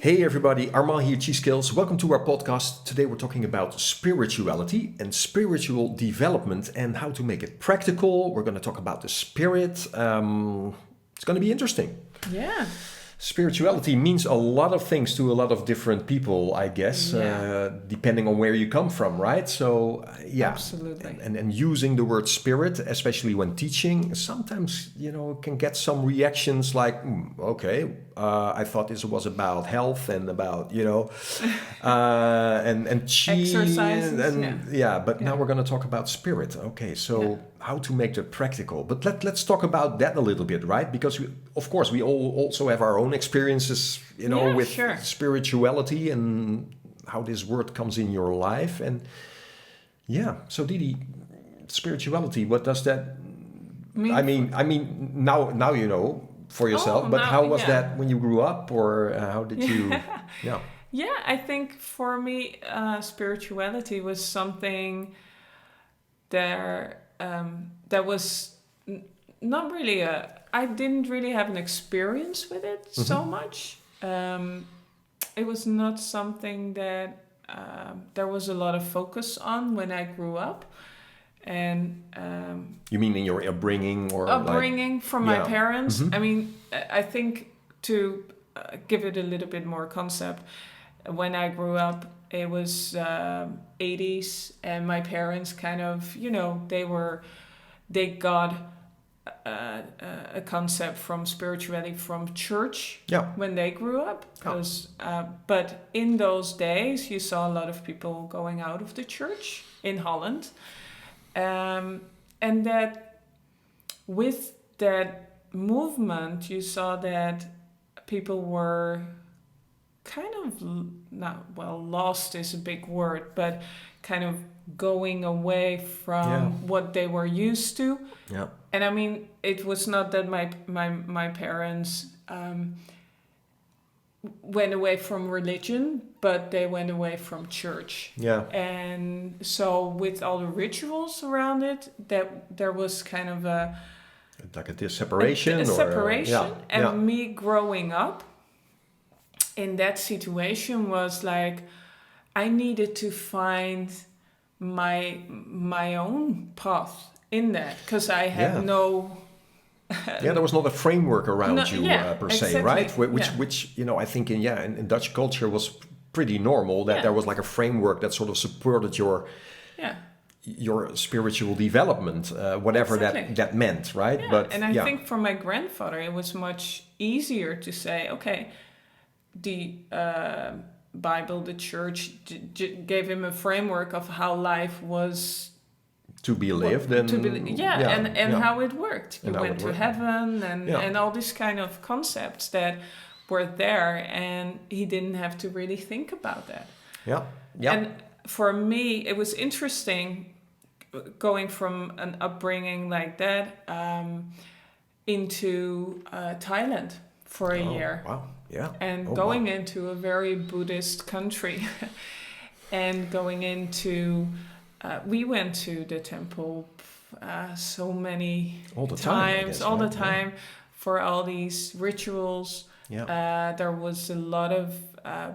Hey everybody, Armand here, Chi Skills. Welcome to our podcast. Today we're talking about spirituality and spiritual development and how to make it practical. We're going to talk about the spirit. It's going to be interesting. Yeah. Spirituality means a lot of things to a lot of different people, I guess, depending on where you come from, right? So, Absolutely. And using the word spirit, especially when teaching, sometimes, can get some reactions like, okay, I thought this was about health and about, and chi. Exercises, But now we're going to talk about spirit. Okay, so how to make that practical. But let's talk about that a little bit, right? Because, we all also have our own experiences, with spirituality and how this word comes in your life. And so Didi, spirituality, what does that mean? I mean, now you know for yourself, but how was that when you grew up, or how did you? Yeah, I think for me, spirituality was something that was not really I didn't really have an experience with it so much. It was not something that there was a lot of focus on when I grew up. And you mean in your upbringing, or from my parents? I mean, I think to give it a little bit more concept, when I grew up, it was 80s, and my parents kind of, they got a concept from spirituality from church when they grew up. But in those days, you saw a lot of people going out of the church in Holland. And that with that movement, you saw that people were kind of, lost is a big word, but kind of going away from what they were used to. Yeah. And I mean, it was not that my parents went away from religion, but they went away from church. Yeah. And so with all the rituals around it, that there was kind of like a separation. A separation. Me growing up in that situation was like, I needed to find my own path in that, because I had no... there was not a framework around you per se, exactly. right? Which I think in Dutch culture was pretty normal, that there was like a framework that sort of supported your spiritual development, whatever that meant, right? Yeah. But I think for my grandfather, it was much easier to say, okay, the Bible, the church gave him a framework of how life was to be lived, and how it worked. You went to heaven and all these kind of concepts that were there, and he didn't have to really think about that. And for me, it was interesting going from an upbringing like that into Thailand for a year. Wow. Yeah. And going into a very Buddhist country and going into... we went to the temple so many times, all the time, for all these rituals. There was a lot of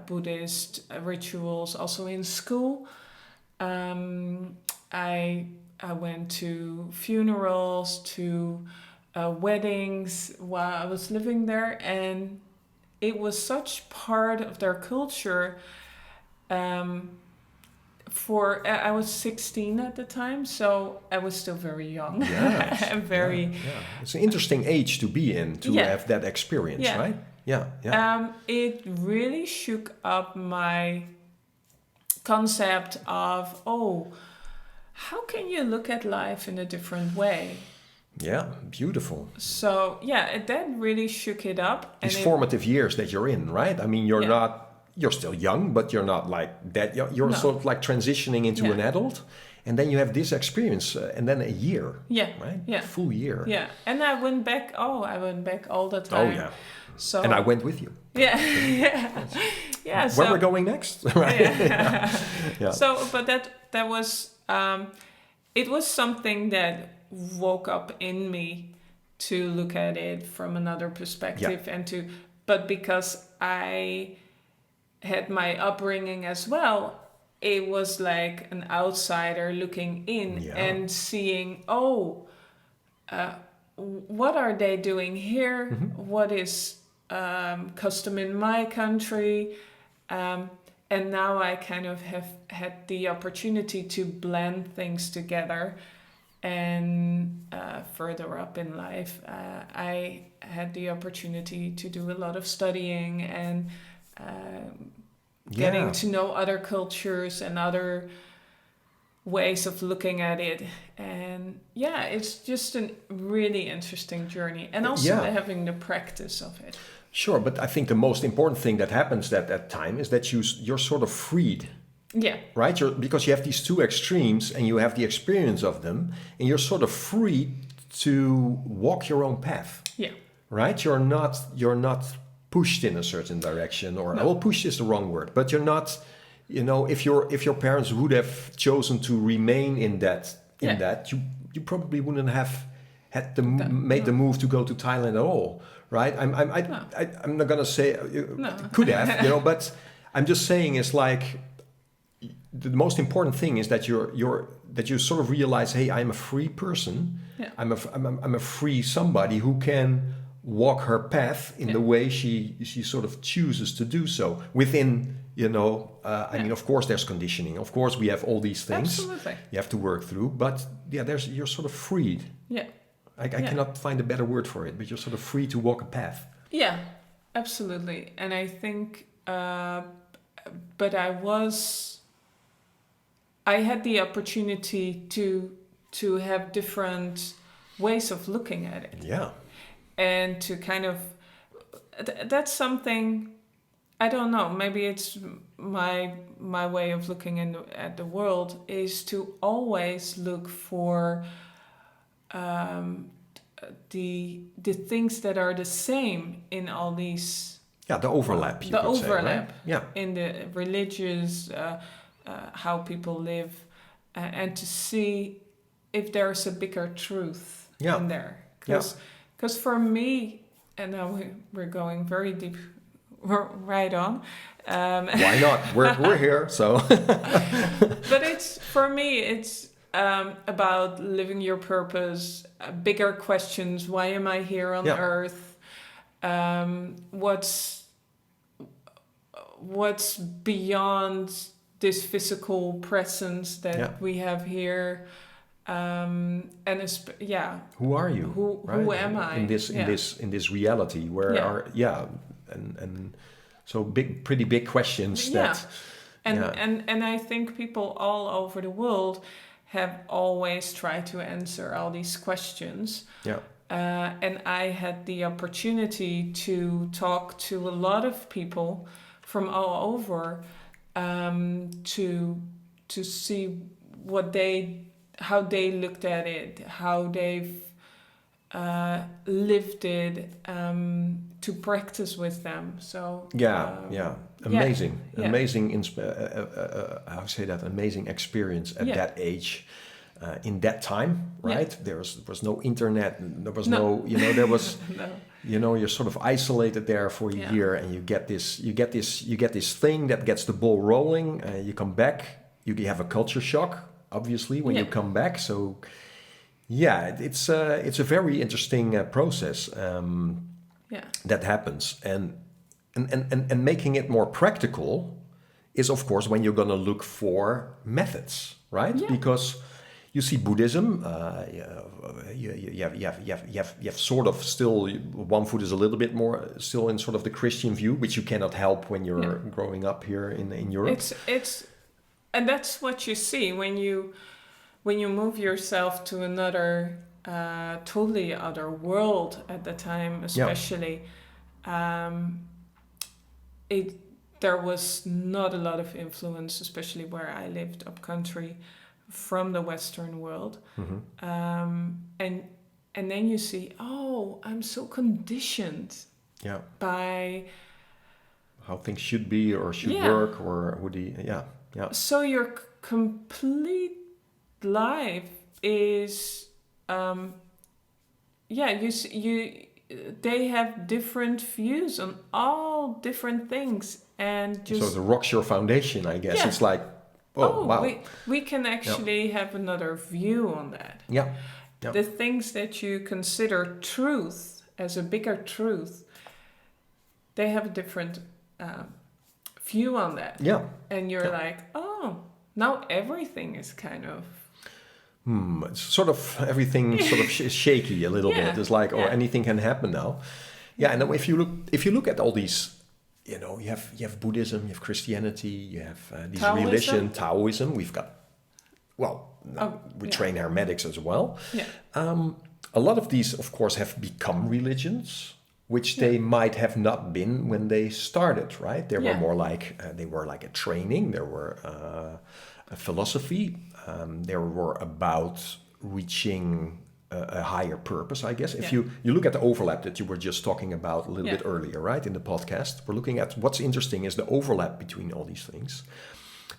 Buddhist rituals also in school. I went to funerals, to weddings while I was living there, and it was such part of their culture. I was 16 at the time, so I was still very young. It's an interesting age to be in, to have that experience, right? It really shook up my concept of, how can you look at life in a different way? Yeah, beautiful. So that really shook it up. These formative years that you're in, right? I mean, you're still young, but you're not like that. You're sort of like transitioning into an adult. And then you have this experience, and then a year, right? Yeah. Full year. Yeah, and I went back all the time. Oh, yeah. So, and I went with you. Yeah. Where we're going next, right? So, but that was, it was something that woke up in me to look at it from another perspective, but because I had my upbringing as well, it was like an outsider looking in and seeing, what are they doing here? What is custom in my country? And now I kind of have had the opportunity to blend things together. And further up in life, I had the opportunity to do a lot of studying and getting to know other cultures and other ways of looking at it. And it's just a really interesting journey. And also having the practice of it. Sure, but I think the most important thing that happens at that time is that you're sort of freed. Yeah. Right? Because you have these two extremes and you have the experience of them, and you're sort of free to walk your own path. Yeah. Right? You're not pushed in a certain direction, or well, pushed is the wrong word, but you're not, if your parents would have chosen to remain in that you probably wouldn't have had made the move to go to Thailand at all. Right? I'm not gonna say could have, but I'm just saying it's like the most important thing is that you sort of realize, hey, I'm a free person. Yeah. I'm a free somebody who can walk her path in the way she sort of chooses to do so within. I mean, of course, there's conditioning. Of course, we have all these things. Absolutely. You have to work through, but you're sort of freed. Yeah. I cannot find a better word for it, but you're sort of free to walk a path. Yeah, absolutely. And I think, but I had the opportunity to have different ways of looking at it. Yeah. And to kind of, that's something, I don't know, maybe it's my way of looking at the world, is to always look for the things that are the same in all these. Yeah, the overlap. The overlap. Say, right? Yeah. In the religious, how people live, and to see if there's a bigger truth in there. Because for me, and now we're going very deep, right on. Why not? We're here, so. But for me, it's about living your purpose, bigger questions. Why am I here on Earth? What's beyond this physical presence that we have here? Who are you? Who am I in this reality? Where and so pretty big questions. And I think people all over the world have always tried to answer all these questions. Yeah. And I had the opportunity to talk to a lot of people from all over, to see how they looked at it, how they've lived it, to practice with them. So amazing. How say that? Amazing experience at that age. In that time, right? There was no internet. There was there was, you're sort of isolated there for a year, and you get this thing that gets the ball rolling. You come back, you have a culture shock, obviously, when you come back. So, it's a very interesting process that happens, and making it more practical is, of course, when you're going to look for methods, right? Yeah. Because you see Buddhism, you have sort of still, one foot is a little bit more still in sort of the Christian view, which you cannot help when you're growing up here in Europe. And that's what you see when you move yourself to another totally other world at the time, especially. There was not a lot of influence, especially where I lived up country, from the Western world. Mm-hmm. And then you see, I'm so conditioned by how things should be or should work, or would So your complete life is they have different views on all different things, and just... So the rock's your foundation, I guess. It's like, wow. We can actually have another view on that. Yeah. The things that you consider truth as a bigger truth, they have a different view on that. Yeah. And you're like, now everything is kind of... It's sort of everything sort of shaky a little bit. It's like, anything can happen now. Yeah, and then if you look at all these, you have Buddhism, you have Christianity, you have these religion, Taoism. We've got, we train hermetics as well. Yeah. A lot of these, of course, have become religions, which they might have not been when they started, right? They were more like a training. There were a philosophy. They were about reaching a higher purpose, I guess. If you look at the overlap that you were just talking about a little bit earlier, right, in the podcast, we're looking at what's interesting is the overlap between all these things.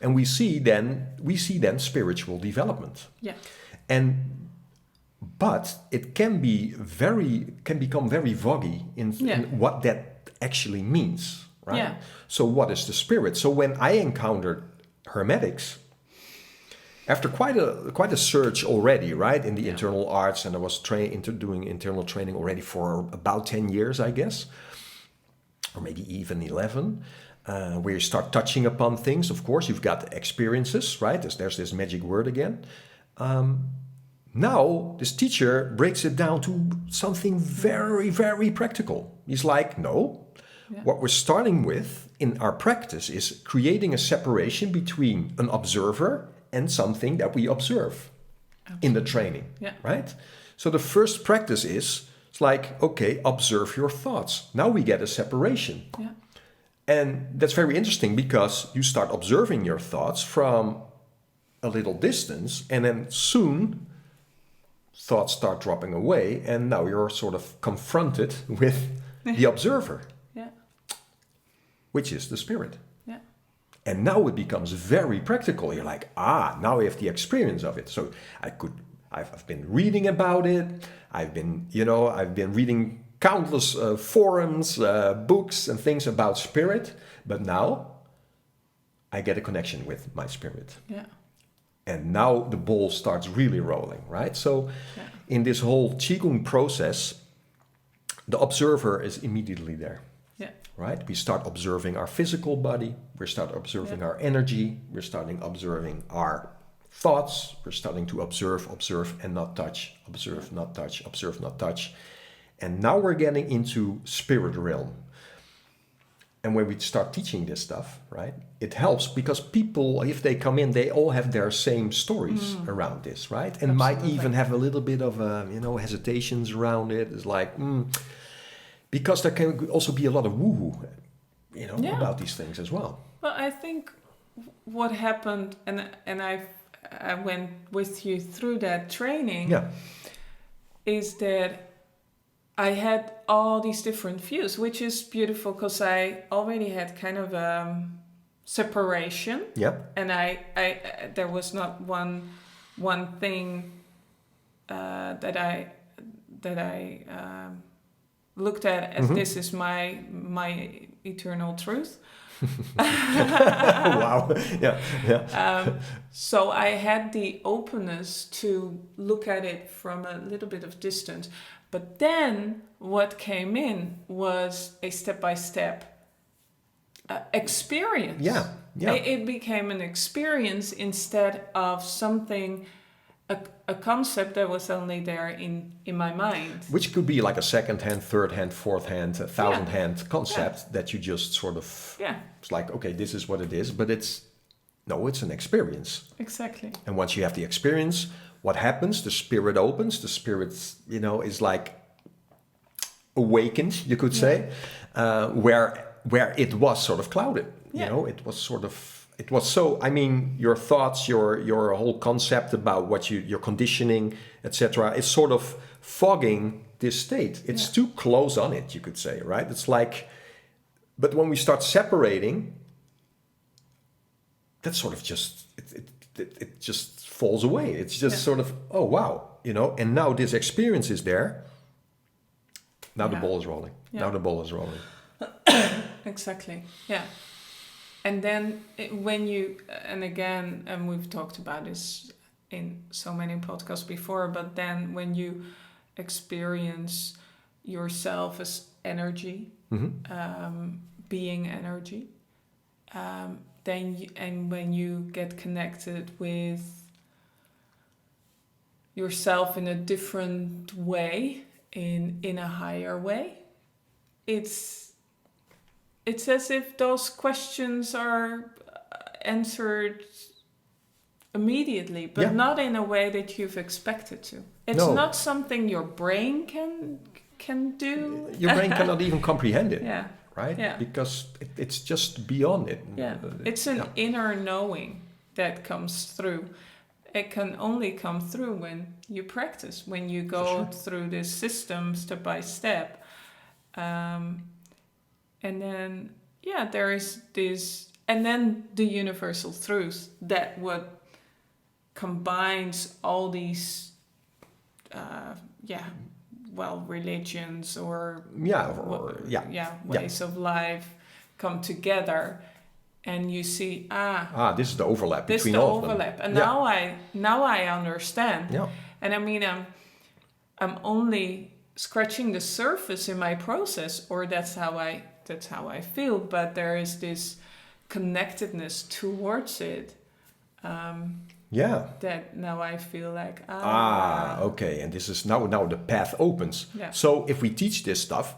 And we see then spiritual development. Yeah. But it can become very foggy in what that actually means, right? Yeah. So what is the spirit? So when I encountered Hermetics, after quite a search already, right, in the internal arts, and I was doing internal training already for about 10 years, I guess, or maybe even 11, where you start touching upon things. Of course, you've got experiences, right? There's this magic word again. Now, this teacher breaks it down to something very, very practical. He's like, no, what we're starting with in our practice is creating a separation between an observer and something that we observe in the training, right? So the first practice is, it's like, okay, observe your thoughts. Now we get a separation. Yeah. And that's very interesting because you start observing your thoughts from a little distance, and then soon thoughts start dropping away, and now you're sort of confronted with the observer, which is the spirit. Yeah. And now it becomes very practical. You're like, now I have the experience of it. So I've been reading about it. I've been reading countless forums, books and things about spirit, but now I get a connection with my spirit. Yeah. And now the ball starts really rolling, right? So in this whole Qigong process, the observer is immediately there, right? We start observing our physical body. We start observing our energy. We're starting observing our thoughts. We're starting to observe and not touch, observe, not touch, observe, not touch. And now we're getting into spirit realm. And when we start teaching this stuff, right, it helps because people, if they come in, they all have their same stories around this, right? And might even have a little bit of, hesitations around it. It's like, because there can also be a lot of woo-hoo, about these things as well. Well, I think what happened, and I went with you through that training, is that I had all these different views, which is beautiful because I already had kind of a separation. Yeah. And I there was not one thing that I looked at as this is my eternal truth. Wow. Yeah. So I had the openness to look at it from a little bit of distance. But then what came in was a step-by-step experience. Yeah. It became an experience instead of something, a concept that was only there in my mind. Which could be like a second hand, third hand, fourth hand, 1,000 hand concept that you just sort of, it's like, okay, this is what it is, but it's an experience. Exactly. And once you have the experience, what happens? The spirit opens. The spirit, is like awakened, you could say, where it was sort of clouded. It was sort of, it was so. I mean, your thoughts, your whole concept about what your conditioning, etc., is sort of fogging this state. It's too close on it, you could say, right? It's like, but when we start separating, that sort of just it just falls away. It's just sort of, oh wow, and now this experience is there. Now the ball is rolling. Yeah. Now the ball is rolling. Exactly. Yeah. And then and we've talked about this in so many podcasts before, but then when you experience yourself as energy, being energy, and when you get connected with yourself in a different way, in a higher way, it's as if those questions are answered immediately, but not in a way that you've expected to. It's not something your brain can do. Your brain cannot even comprehend it. Yeah. Right? Yeah. Because it's just beyond it. Yeah. It's an inner knowing that comes through. It can only come through when you practice, when you go through this system step by step. And then, there is this, and then the universal truth that what combines all these, religions or ways of life come together, and you see, this is the overlap between all of them. And now I understand. Yeah. And I mean, I'm only scratching the surface in my process, or that's how I feel. But there is this connectedness towards it. That now I feel like okay, and this is now the path opens. Yeah. So if we teach this stuff,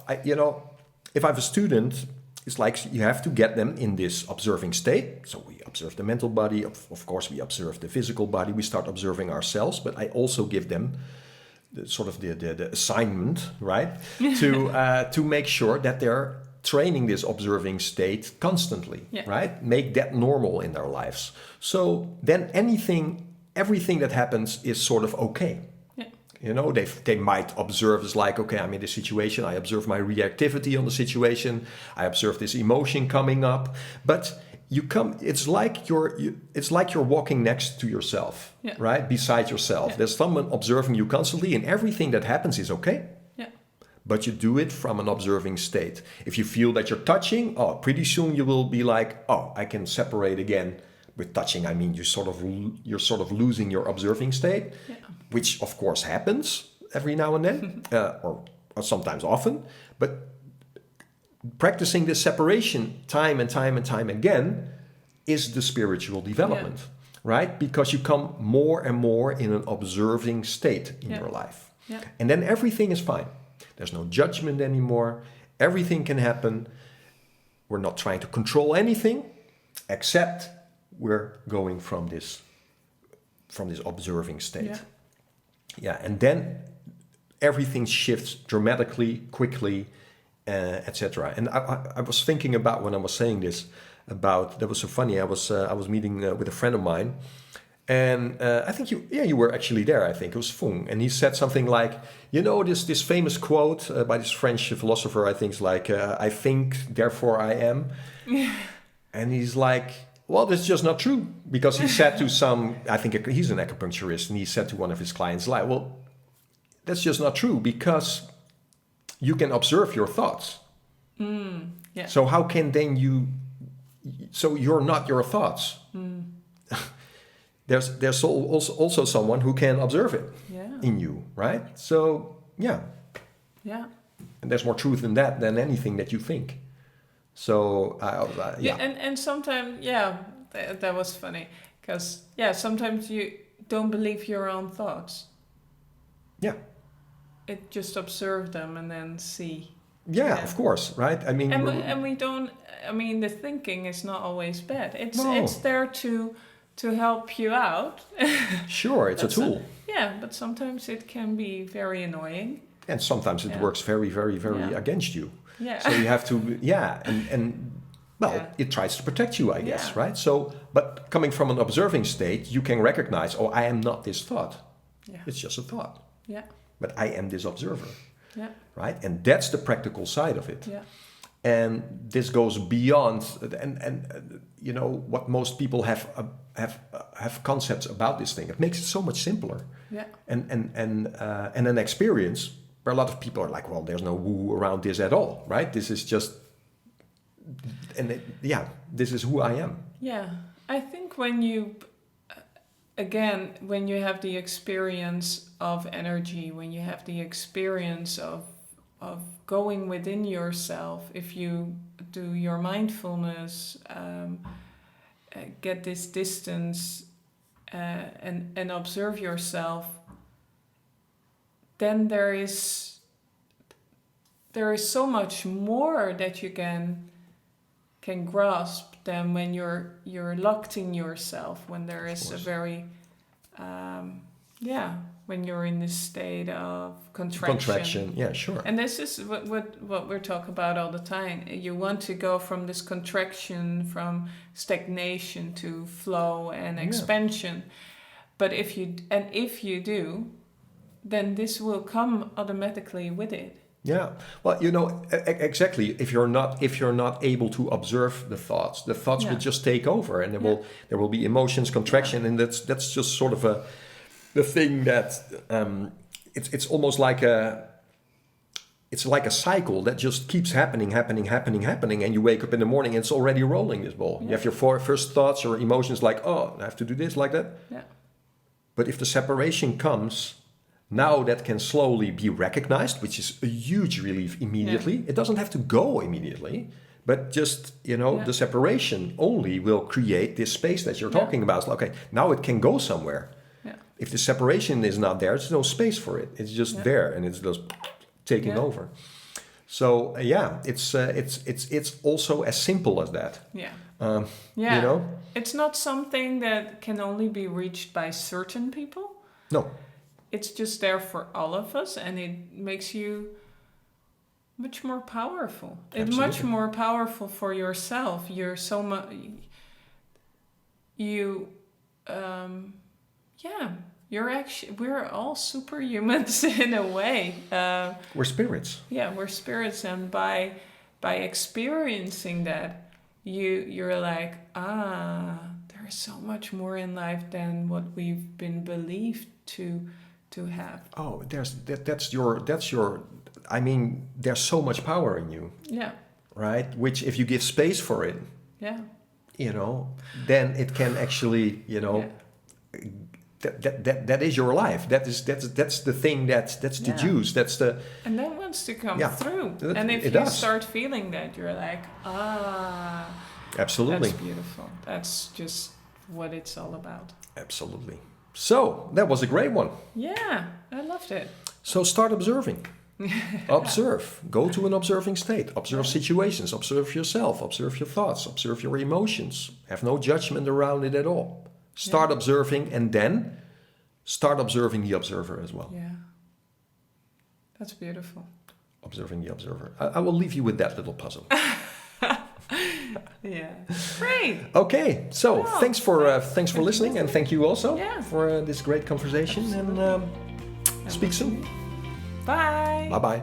if I have a student, it's like you have to get them in this observing state. So we observe the mental body, of course we observe the physical body, we start observing ourselves, but I also give them the assignment, right? to make sure that they're training this observing state constantly, right? Make that normal in their lives. So then everything that happens is sort of okay. Yeah. They might observe as like, okay, I'm in this situation. I observe my reactivity on the situation. I observe this emotion coming up. But it's like you're walking next to yourself, right? Beside yourself. There's someone observing you constantly, and everything that happens is okay. But you do it from an observing state. If you feel that you're touching, pretty soon you will be like, I can separate again. With touching, I mean you're sort of losing your observing state, which of course happens every now and then, or sometimes often. But practicing this separation time and time again is the spiritual development, right? Because you come more and more in an observing state in your life. Yeah. And then everything is fine. There's no judgment anymore. Everything can happen. We're not trying to control anything, except we're going from this observing state. And then everything shifts dramatically, quickly, etc. And I was thinking about, when I was saying this, that was so funny. I was meeting with a friend of mine, and I think you were actually there. I think it was Fung, and he said something like, this famous quote by this French philosopher. I think it's like, I think, therefore I am. And he's like, well, that's just not true, because he said to I think he's an acupuncturist, and he said to one of his clients, like, well, that's just not true, because you can observe your thoughts. So how can then so you're not your thoughts. There's also someone who can observe it in you, right? So, and there's more truth in that than anything that you think. So, and sometimes, that was funny, because, sometimes you don't believe your own thoughts. Yeah. It just observe them and then see. Yeah, of course, right? I mean, and we don't. I mean, the thinking is not always bad. It's there to help you out. Sure, it's a tool. But sometimes it can be very annoying. And sometimes it works very, very, very against you. Yeah. So you have to, it tries to protect you, I guess, right? So, but coming from an observing state, you can recognize, I am not this thought. Yeah. It's just a thought. Yeah. But I am this observer. Yeah. Right? And that's the practical side of it. Yeah. And this goes beyond, and what most people have concepts about this thing. It makes it so much simpler. Yeah. And an experience where a lot of people are like, well, there's no woo around this at all, right? This is just this is who I am. Yeah, I think when you have the experience of energy, when you have the experience of going within yourself, if you do your mindfulness, get this distance and observe yourself, then there is so much more that you can grasp than when you're locked in yourself, when there is a very when you're in this state of contraction. Yeah, sure. And this is what we're talking about all the time. You want to go from this contraction, from stagnation to flow and expansion. But if you do, then this will come automatically with it. Yeah, well, exactly. If you're not able to observe the thoughts will just take over, and there will be emotions, contraction, and that's just sort of the thing that it's almost like a cycle that just keeps happening, and you wake up in the morning and it's already rolling, this ball. You have your first thoughts or emotions like, oh, I have to do this, like that. Yeah. But if the separation comes, now that can slowly be recognized, which is a huge relief immediately. Yeah. It doesn't have to go immediately, but just, the separation only will create this space that you're talking about. It's like, okay, now it can go somewhere. Yeah. If the separation is not there, there's no space for it. It's just there, and it's just taking over. So it's also as simple as that. Yeah. It's not something that can only be reached by certain people. No. It's just there for all of us, and it makes you much more powerful. It's much more powerful for yourself. You're so much. We're all superhumans in a way. We're spirits. Yeah, we're spirits, and by experiencing that, you're like, there is so much more in life than what we've been believed to have. Oh, that's your. I mean, there's so much power in you. Yeah. Right. Which, if you give space for it. Yeah. Then it can actually, that is your life. That's the thing. That's the juice. That's the. And that wants to come through. And if you start feeling that, you're like, Absolutely. That's beautiful. That's just what it's all about. Absolutely. So that was a great one. Yeah, I loved it. So start observing. Observe. Go to an observing state. Observe situations. Observe yourself. Observe your thoughts. Observe your emotions. Have no judgment around it at all. Start observing, and then start observing the observer as well. Yeah. That's beautiful. Observing the observer. I will leave you with that little puzzle. Yeah. Great. Okay. So thanks for listening, and thank you also for this great conversation. Absolutely. And speak soon. Bye. Bye-bye.